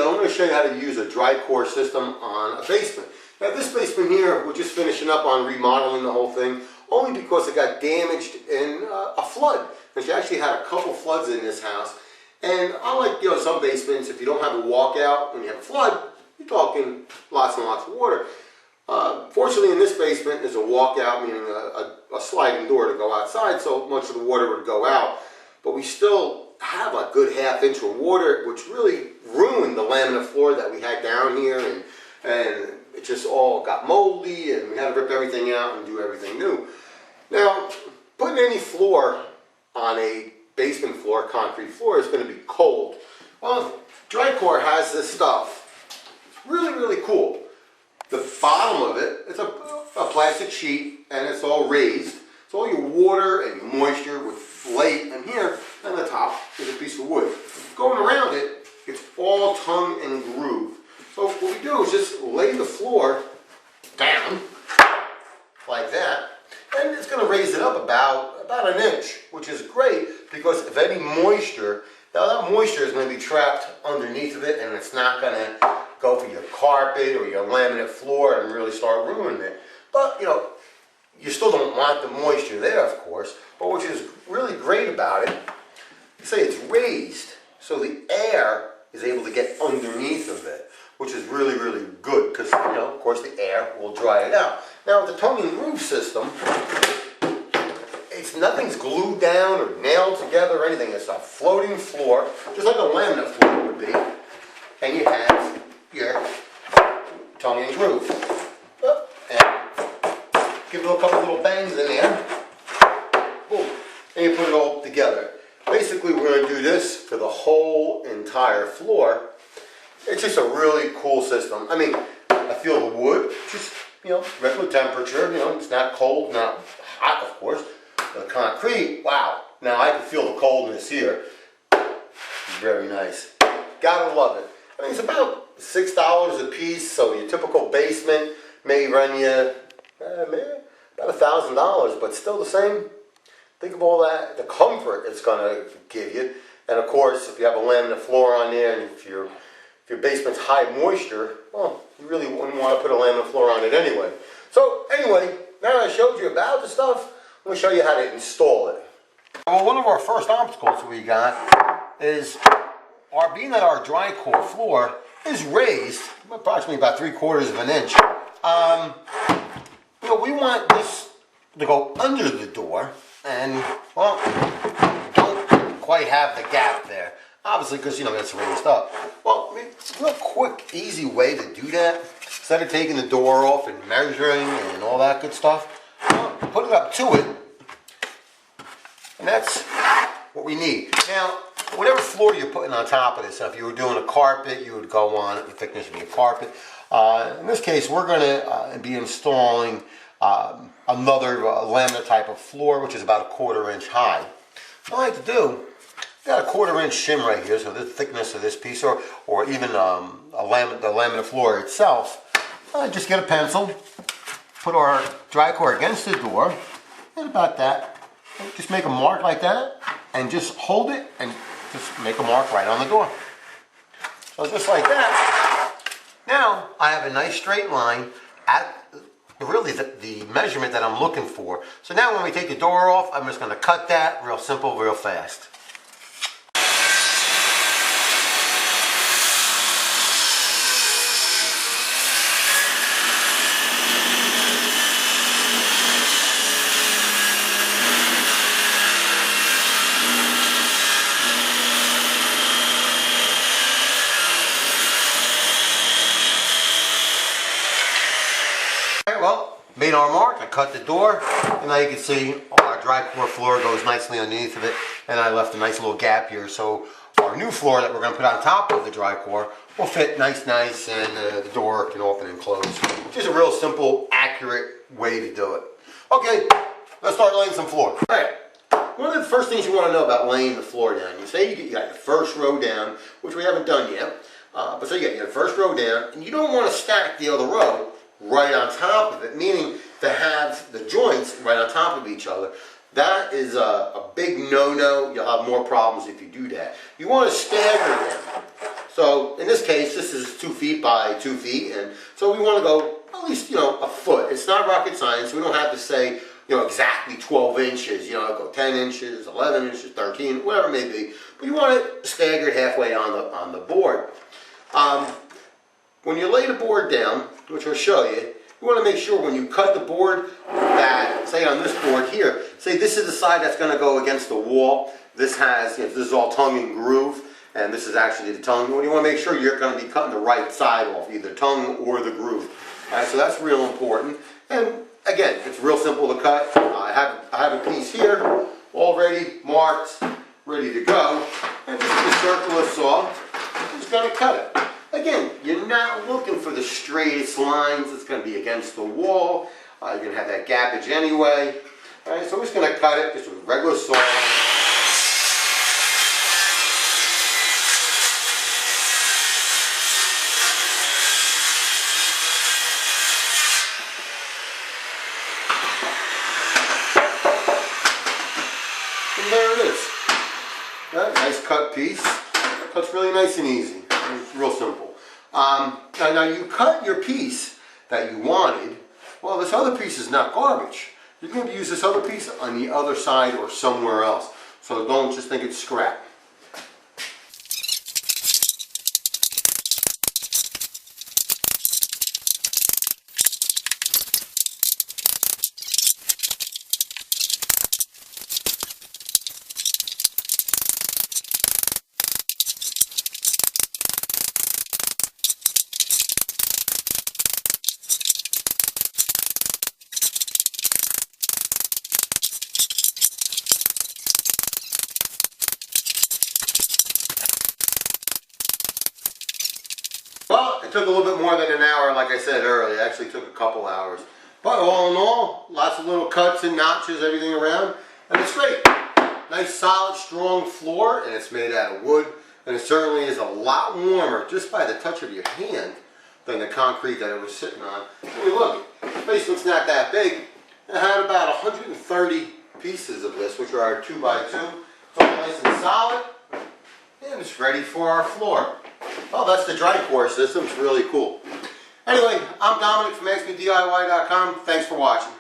video, I'm going to show you how to use a dry core system on a basement. Now this basement here, we're just finishing up on remodeling the whole thing, only because it got damaged in a flood. Because you actually had a couple floods in this house. And unlike some basements, if you don't have a walkout when you have a flood, you're talking lots and lots of water. Fortunately in this basement there's a walkout, meaning a sliding door to go outside, so much of the water would go out. But we still have a good ½ inch of water, which really ruined the laminate floor that we had down here, and it just all got moldy, and we had to rip everything out and do everything new. Now, putting any floor on a basement floor, concrete floor, is going to be cold. Well, Drycore has this stuff. It's really, really cool. The bottom of it, it's a plastic sheet, and it's all raised. So all your water and your moisture would float in here, and the top is a piece of wood. Going around it, it's all tongue and groove. So what we do is just lay the floor down like that, and it's going to raise it up about an inch, which is great because if any moisture, now that moisture is going to be trapped underneath of it, and it's not going to go for your carpet or your laminate floor and really start ruining it. But you still don't want the moisture there, of course. But which is really great about it, say it's raised, so the air is able to get underneath of it, which is really, really good because, of course, the air will dry it out. Now, with the tongue and groove system, nothing's glued down or nailed together or anything. It's a floating floor, just like a laminate floor would be. And you have your tongue and groove. And give it a couple little bangs in there. Boom. And you put it all together. Basically, we're going to do this for the whole entire floor. It's just a really cool system. I mean, I feel the wood, just, regular temperature. It's not cold, not hot, of course. The concrete, wow. Now I can feel the coldness here. Very nice. Gotta love it. I mean, it's about $6 a piece, so your typical basement may run you about $1,000, but still the same. Think of all that, the comfort it's going to give you. And of course, if you have a laminate floor on there, and if your basement's high moisture, well, you really wouldn't want to put a laminate floor on it anyway. So anyway, now that I showed you about the stuff, I'm going to show you how to install it. Well, one of our first obstacles we got is being that our dry core floor is raised approximately about 3/4 of an inch. We want this to go under the door, and well, don't quite have the gap there. Obviously, because it's raised up. Well, a real quick, easy way to do that, instead of taking the door off and measuring and all that good stuff, put it up to it, and that's what we need. Now, whatever floor you're putting on top of this, if you were doing a carpet, you would go on the thickness of your carpet. In this case, we're going to be installing another laminate type of floor, which is about 1/4 inch high. What I like to do, got a 1/4 inch shim right here, so the thickness of this piece, or even the laminate floor itself. Just get a pencil, put our dry core against the door, and about that. Just make a mark like that, and just hold it, and just make a mark right on the door. So just like that. Now I have a nice straight line at really the measurement that I'm looking for. So now when we take the door off, I'm just going to cut that real simple, real fast. Well, made our mark, I cut the door, and now you can see our dry core floor goes nicely underneath of it, and I left a nice little gap here, so our new floor that we're going to put on top of the dry core will fit nice, and the door can open and close. Just a real simple, accurate way to do it. Okay, let's start laying some floor. Alright, one of the first things you want to know about laying the floor down, you say you got your first row down, which we haven't done yet, but so you got your first row down, and you don't want to stack the other row right on top of it, meaning to have the joints right on top of each other. That is a big no-no. You'll have more problems if you do that. You want to stagger them. So in this case, this is 2 feet by 2 feet, and so we want to go at least, a foot. It's not rocket science. We don't have to say, exactly 12 inches, go 10 inches, 11 inches, 13, whatever it may be. But you want it staggered halfway on the board. When you lay the board down, which I'll show you, you want to make sure when you cut the board that, say on this board here, say this is the side that's going to go against the wall. This has, this is all tongue and groove, and this is actually the tongue. You want to make sure you're going to be cutting the right side off, either tongue or the groove. All right, so that's real important. And again, it's real simple to cut. I have a piece here already marked, ready to go, and just with a circular saw, I'm just going to cut it. Again, you're not looking for the straightest lines. It's going to be against the wall. You're going to have that gappage anyway. All right, so I'm just going to cut it just with a regular saw. And there it is. Right, nice cut piece. Cuts really nice and easy. It's real simple. Now you cut your piece that you wanted. Well, this other piece is not garbage. You're going to use this other piece on the other side or somewhere else. So don't just think it's scrap. Well, it took a little bit more than an hour, like I said earlier. It actually took a couple hours. But all in all, lots of little cuts and notches, everything around, and it's great. Nice, solid, strong floor, and it's made out of wood, and it certainly is a lot warmer just by the touch of your hand than the concrete that it was sitting on. I mean, look, the basement's not that big. It had about 130 pieces of this, which are 2 by 2. It's all nice and solid, and it's ready for our floor. Oh, that's the dry core system. It's really cool. Anyway, I'm Dominic from AskMeDIY.com. Thanks for watching.